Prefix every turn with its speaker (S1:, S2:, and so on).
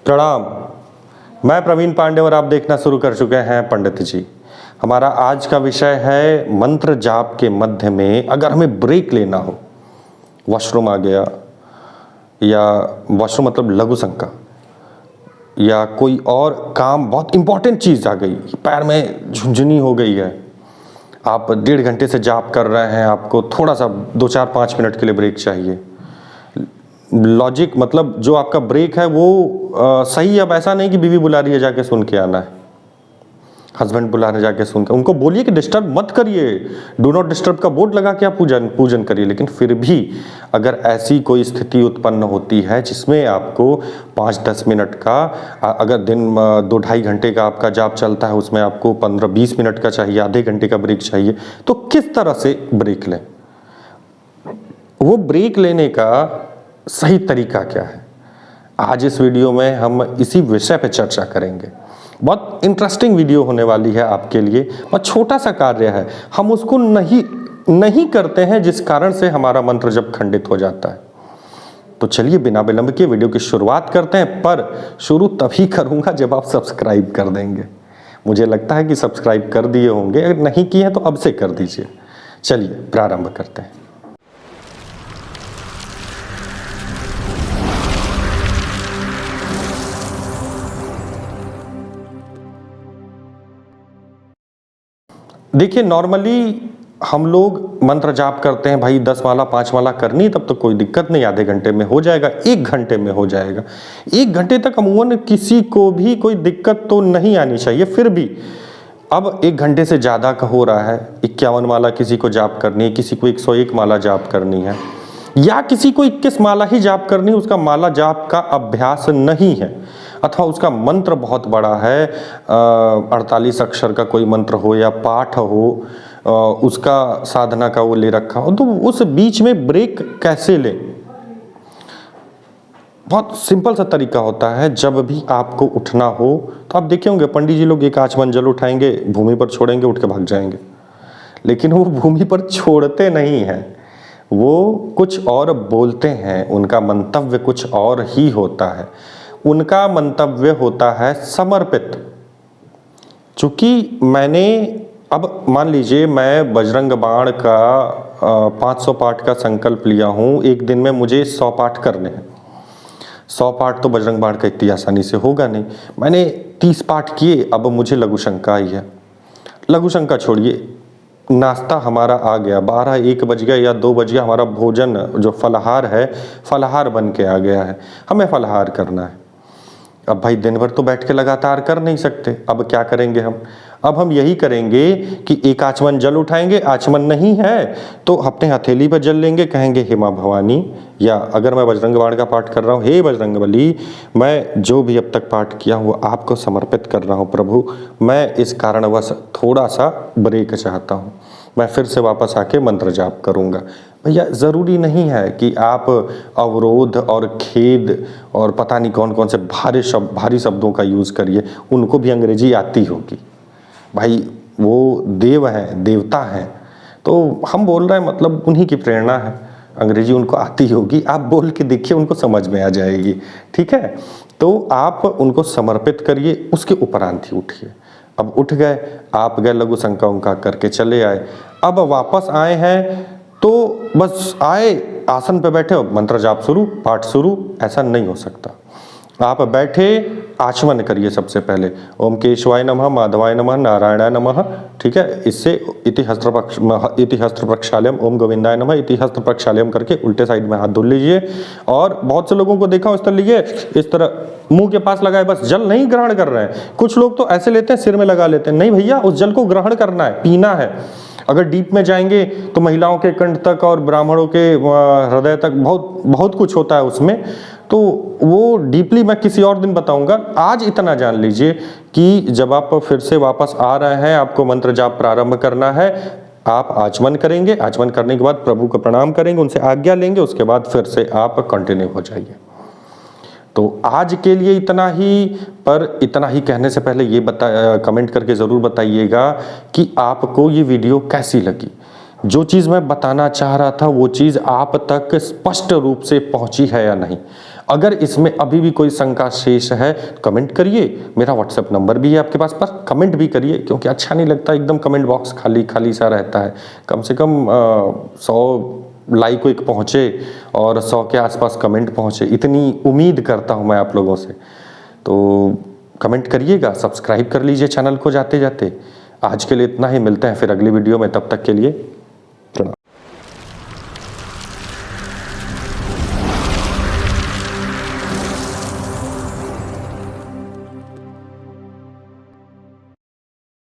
S1: प्रणाम। मैं प्रवीण पांडे और आप देखना शुरू कर चुके हैं पंडित जी। हमारा आज का विषय है मंत्र जाप के मध्य में अगर हमें ब्रेक लेना हो, वॉशरूम आ गया या वॉशरूम मतलब लघु शंका या कोई और काम, बहुत इंपॉर्टेंट चीज़ आ गई, पैर में झुंझुनी हो गई है, आप 1.5 घंटे से जाप कर रहे हैं, आपको थोड़ा सा 2-4-5 मिनट के लिए ब्रेक चाहिए। लॉजिक मतलब जो आपका ब्रेक है वो सही है। अब ऐसा नहीं कि बीवी बुला रही है जाके सुन के आना है, हस्बैंड बुला रहे जाके सुन के, उनको बोलिए कि डिस्टर्ब मत करिए, डू नॉट डिस्टर्ब का बोर्ड लगा के आप पूजन करिए। लेकिन फिर भी अगर ऐसी कोई स्थिति उत्पन्न होती है जिसमें आपको 5-10 मिनट का, अगर दिन 2-2.5 घंटे का आपका जाप चलता है, उसमें आपको 15-20 मिनट का चाहिए, आधे घंटे का ब्रेक चाहिए, तो किस तरह से ब्रेक लें? वो ब्रेक लेने का सही तरीका क्या है, आज इस वीडियो में हम इसी विषय पे चर्चा करेंगे। बहुत इंटरेस्टिंग वीडियो होने वाली है आपके लिए। बहुत छोटा सा कार्य है, हम उसको नहीं करते हैं, जिस कारण से हमारा मंत्र जब खंडित हो जाता है। तो चलिए बिना विलंब के वीडियो की शुरुआत करते हैं, पर शुरू तभी करूंगा जब आप सब्सक्राइब कर देंगे। मुझे लगता है कि सब्सक्राइब कर दिए होंगे, अगर नहीं किए हैं तो अब से कर दीजिए। चलिए प्रारंभ करते हैं। देखिए, नॉर्मली हम लोग मंत्र जाप करते हैं, भाई 10 माला 5 माला करनी, तब तो कोई दिक्कत नहीं, आधे घंटे में हो जाएगा, 1 घंटे में हो जाएगा। 1 घंटे तक अमूमन किसी को भी कोई दिक्कत तो नहीं आनी चाहिए। फिर भी अब 1 घंटे से ज़्यादा का हो रहा है, 51 माला किसी को जाप करनी है, किसी को 101 माला जाप करनी है, या किसी को 21 माला ही जाप करनी है, उसका माला जाप का अभ्यास नहीं है, अथवा उसका मंत्र बहुत बड़ा है, 48 अक्षर का कोई मंत्र हो या पाठ हो, उसका साधना का वो ले रखा हो, तो उस बीच में ब्रेक कैसे ले? बहुत सिंपल सा तरीका होता है। जब भी आपको उठना हो तो आप देखे होंगे पंडित जी लोग एक आचमन जल उठाएंगे, भूमि पर छोड़ेंगे, उठ के भाग जाएंगे। लेकिन वो भूमि पर छोड़ते नहीं हैं, वो कुछ और बोलते हैं, उनका मंतव्य कुछ और ही होता है। उनका मंतव्य होता है समर्पित। चूंकि मैंने, अब मान लीजिए मैं बजरंग बाण का 500 पाठ का संकल्प लिया हूँ, एक दिन में मुझे 100 पाठ करने हैं। 100 पाठ तो बजरंग बाण का इतनी आसानी से होगा नहीं। मैंने 30 पाठ किए, अब मुझे लघु शंका आई है। लघु शंका छोड़िए, नाश्ता हमारा आ गया, 12-1 बज गया या 2 बज गया, हमारा भोजन जो फलाहार है, फलाहार बन के आ गया है, हमें फलाहार करना है। अब भाई दिन भर तो बैठ के लगातार कर नहीं सकते, अब क्या करेंगे हम? अब हम यही करेंगे कि एक आचमन जल उठाएंगे, आचमन नहीं है तो अपने हथेली पर जल लेंगे, कहेंगे हे माँ भवानी, या अगर मैं बजरंग बाण का पाठ कर रहा हूँ, हे बजरंगबली, मैं जो भी अब तक पाठ किया हूँ वो आपको समर्पित कर रहा हूँ प्रभु, मैं इस कारणवश थोड़ा सा ब्रेक चाहता हूँ, मैं फिर से वापस आके मंत्र जाप करूँगा। भैया ज़रूरी नहीं है कि आप अवरोध और खेद और पता नहीं कौन कौन से भारी शब्दों का यूज़ करिए, उनको भी अंग्रेजी आती होगी भाई, वो देव हैं, देवता हैं, तो हम बोल रहे हैं मतलब उन्हीं की प्रेरणा है, अंग्रेजी उनको आती होगी, आप बोल के देखिए, उनको समझ में आ जाएगी। ठीक है, तो आप उनको समर्पित करिए, उसके उपरांत ही उठिए। अब उठ गए, आप गए लघु शंका उनका करके चले आए, अब वापस आए हैं तो बस आए, आसन पे बैठे, मंत्र जाप शुरू, पाठ शुरू, ऐसा नहीं हो सकता। आप बैठे, आचमन करिए सबसे पहले, ओम केशवाय नमः, माधवाय नमः, नारायणाय नमः। ठीक है, इससे इति हस्त्र प्रक्षालयम, ओम गोविंदाय नमः, इति हस्त्र प्रक्षालयम करके उल्टे साइड में हाथ धुल लीजिए। और बहुत से लोगों को देखा इस तरह लिए, इस तरह मुंह के पास लगाए, बस जल नहीं ग्रहण कर रहे हैं। कुछ लोग तो ऐसे लेते हैं, सिर में लगा लेते हैं। नहीं भैया, उस जल को ग्रहण करना है, पीना है। अगर डीप में जाएंगे तो महिलाओं के कंठ तक और ब्राह्मणों के हृदय तक बहुत कुछ होता है उसमें, तो वो डीपली मैं किसी और दिन बताऊंगा। आज इतना जान लीजिए कि जब आप फिर से वापस आ रहे हैं, आपको मंत्र जाप प्रारंभ करना है, आप आचमन करेंगे, आचमन करने के बाद प्रभु को प्रणाम करेंगे, उनसे आज्ञा लेंगे, उसके बाद फिर से आप कंटिन्यू हो जाइए। तो आज के लिए इतना ही, पर इतना ही कहने से पहले ये कमेंट करके ज़रूर बताइएगा कि आपको ये वीडियो कैसी लगी। जो चीज़ मैं बताना चाह रहा था वो चीज़ आप तक स्पष्ट रूप से पहुंची है या नहीं। अगर इसमें अभी भी कोई शंका शेष है कमेंट करिए, मेरा व्हाट्सएप नंबर भी है आपके पास, पर कमेंट भी करिए, क्योंकि अच्छा नहीं लगता एकदम कमेंट बॉक्स खाली खाली सा रहता है। कम से कम 100 लाइक को एक पहुँचे और 100 के आसपास कमेंट पहुँचे, इतनी उम्मीद करता हूँ मैं आप लोगों से। तो कमेंट करिएगा, सब्सक्राइब कर लीजिए चैनल को जाते जाते। आज के लिए इतना ही, मिलते हैं फिर अगली वीडियो में, तब तक के लिए